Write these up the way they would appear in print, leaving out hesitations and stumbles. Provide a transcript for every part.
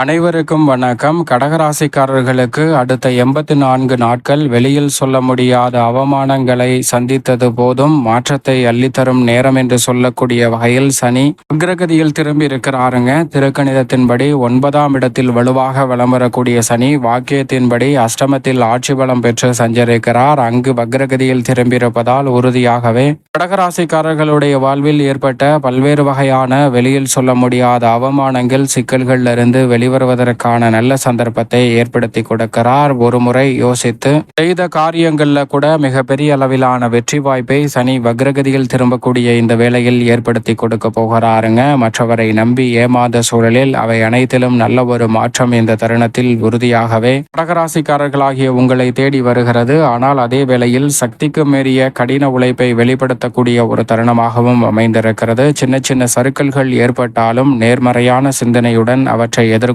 அனைவருக்கும் வணக்கம். கடகராசிக்காரர்களுக்கு அடுத்த 84 நாட்கள் வெளியில் சொல்ல முடியாத அவமானங்களை சந்தித்தது போதும் மாற்றத்தை அள்ளித்தரும் நேரம் என்று சொல்லக்கூடிய வகையில் சனி அக்ரகதியில் திரும்பி இருக்கிறாருங்க. திருக்கணிதத்தின்படி 9ஆம் இடத்தில் வலுவாக வலம் வரக்கூடிய சனி வாக்கியத்தின்படி அஷ்டமத்தில் ஆட்சி பலம் பெற்று சஞ்சரிக்கிறார். அங்கு வக்ரகதியில் திரும்பியிருப்பதால் உறுதியாகவே கடகராசிக்காரர்களுடைய வாழ்வில் ஏற்பட்ட பல்வேறு வகையான வெளியில் சொல்ல முடியாத அவமானங்கள் சிக்கல்கள் இருந்து வெளிவருவதற்கான நல்ல சந்தர்ப்பத்தை ஏற்படுத்தி கொடுக்கிறார். ஒரு முறை யோசித்து செய்த காரியங்கள்ல கூட மிகப்பெரிய அளவிலான வெற்றி வாய்ப்பை சனி வக்ரகதியில் திரும்பக்கூடிய இந்த வேளையில் ஏற்படுத்தி கொடுக்க போகிறாருங்க. மற்றவரை நம்பி ஏமாந்த சூழலில் அவை அனைத்திலும் நல்ல ஒரு மாற்றம் இந்த தருணத்தில் உறுதியாகவே கடகராசிக்காரர்களாகிய உங்களை தேடி வருகிறது. ஆனால் அதே வேளையில் சக்திக்கு மீறிய கடின உழைப்பை வெளிப்படுத்தக்கூடிய ஒரு தருணமாகவும் அமைந்திருக்கிறது. சின்ன சின்ன சறுக்கல்கள் ஏற்பட்டாலும் நேர்மறையான சிந்தனையுடன் அவற்றை எதிர்கொண்டு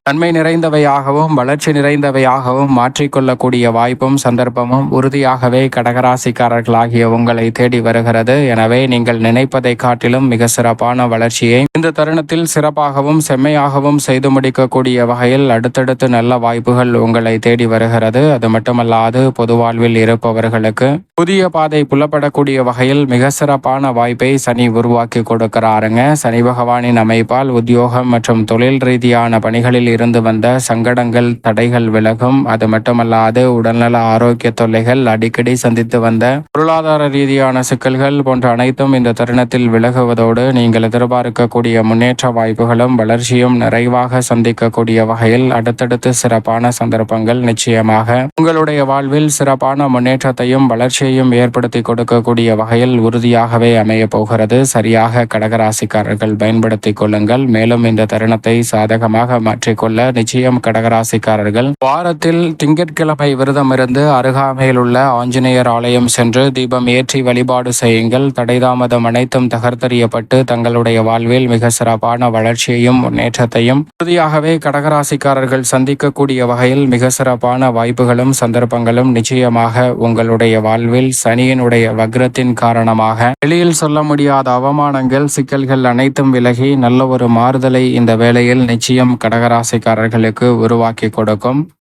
நன்மை நிறைந்தவையாகவும் வளர்ச்சி நிறைந்தவையாகவும் மாற்றிக்கொள்ளக்கூடிய வாய்ப்பும் சந்தர்ப்பமும் உறுதியாகவே கடகராசிக்காரர்களாகிய உங்களை தேடி வருகிறது. எனவே நீங்கள் நினைப்பதை காட்டிலும் மிக சிறப்பான வளர்ச்சியை இந்த தருணத்தில் சிறப்பாகவும் செம்மையாகவும் செய்து முடிக்கக்கூடிய வகையில் அடுத்தடுத்து நல்ல வாய்ப்புகள் உங்களை தேடி வருகிறது. அது மட்டுமல்லாது பொது வாழ்வில் இருப்பவர்களுக்கு புதிய பாதை புலப்படக்கூடிய வகையில் மிக சிறப்பான வாய்ப்பை சனி உருவாக்கி கொடுக்கிறாருங்க. சனி பகவானின் அமைப்பால் உத்தியோகம் மற்றும் தொழில் ரீதியான பணிகளில் இருந்து வந்த சங்கடங்கள் தடைகள் விலகும். அது மட்டுமல்லாது உடல்நல ஆரோக்கிய தொல்லைகள் அடிக்கடி சந்தித்து வந்த பொருளாதார ரீதியான சிக்கல்கள் போன்ற அனைத்தும் இந்த தருணத்தில் விலகுவதோடு நீங்கள் எதிர்பார்க்கக்கூடிய முன்னேற்ற வாய்ப்புகளும் வளர்ச்சியும் நிறைவாக சந்திக்கக்கூடிய வகையில் அடுத்தடுத்து சிறப்பான சந்தர்ப்பங்கள் நிச்சயமாக உங்களுடைய வாழ்வில் சிறப்பான முன்னேற்றத்தையும் வளர்ச்சியையும் ஏற்படுத்தி கொடுக்கக்கூடிய வகையில் உறுதியாகவே அமைய போகிறது. சரியாக கடகராசிக்காரர்கள் பயன்படுத்திக் கொள்ளுங்கள். மேலும் இந்த தருணத்தை சாதகமாக மாற்றிக்கொள்ள நிச்சயம் கடகராசிக்காரர்கள் வாரத்தில் திங்கட்கிழமை விரதம் இருந்து அருகாமையில் உள்ள ஆஞ்சநேயர் ஆலயம் சென்று தீபம் ஏற்றி வழிபாடு செய்யுங்கள். தடைதாமதம் அனைத்தும் தகர்த்தெறியப்பட்டு தங்களுடைய வாழ்வில் மிக சிறப்பான வளர்ச்சியையும் முன்னேற்றத்தையும் உறுதியாகவே கடகராசிக்காரர்கள் சந்திக்கக்கூடிய வகையில் மிக சிறப்பான வாய்ப்புகளும் சந்தர்ப்பங்களும் நிச்சயமாக உங்களுடைய வாழ்வில் சனியினுடைய வக்ரத்தின் காரணமாக வெளியில் சொல்ல முடியாத அவமானங்கள் சிக்கல்கள் அனைத்தும் விலகி நல்ல ஒரு மாறுதலை இந்த வேளையில் நிச்சயம் கடகராசிக்காரர்களுக்கு உருவாக்கி கொடுக்கும்.